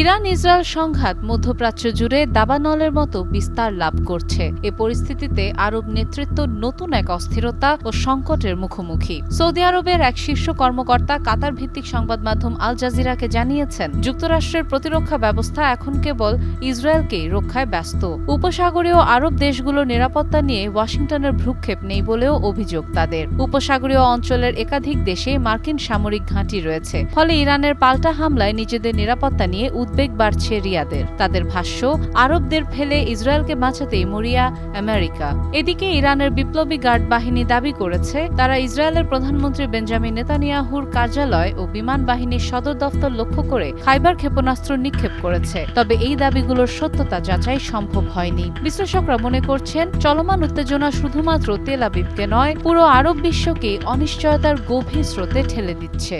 Iran Israel সংঘাত মধ্যপ্রাচ্য জুড়ে দাবানলের মতো বিস্তার লাভ করছে। এ পরিস্থিতিতে আরব নেতৃত্ব নতুন এক অস্থিরতা ও সংকটের মুখোমুখি। সৌদি আরবের এক শীর্ষ কর্মকর্তা কাতার ভিত্তিক সংবাদ মাধ্যম আল জাজিরাকে জানিয়েছেন, যুক্তরাষ্ট্রের প্রতিরক্ষা ব্যবস্থা এখন কেবল ইসরায়েলকেই রক্ষায় ব্যস্ত। উপসাগরীয় আরব দেশগুলোর নিরাপত্তা নিয়ে ওয়াশিংটনের ভ্রুক্ষেপ নেই বলেও অভিযোগ তাদের। উপসাগরীয় অঞ্চলের একাধিক দেশে মার্কিন সামরিক ঘাঁটি রয়েছে, ফলে ইরানের পাল্টা হামলায় নিজেদের নিরাপত্তা নিয়ে উদ্বেগ বাড়ছে রিয়াদের। তাদের ভাষ্য, আরবদের ফেলে ইসরায়েলকে বাঁচাতেই মরিয়া আমেরিকা। এদিকে ইরানের বিপ্লবী গার্ড বাহিনী দাবি করেছে, তারা ইসরায়েলের প্রধানমন্ত্রী বেঞ্জামিন নেতানিয়াহুর কার্যালয় ও বিমান বাহিনীর সদর দফতর লক্ষ্য করে খাইবার ক্ষেপণাস্ত্র নিক্ষেপ করেছে। তবে এই দাবিগুলোর সত্যতা যাচাই সম্ভব হয়নি। বিশ্লেষকরা মনে করছেন, চলমান উত্তেজনা শুধুমাত্র তেল আবিবকে নয়, পুরো আরব বিশ্বকে অনিশ্চয়তার গভীর স্রোতে ঠেলে দিচ্ছে।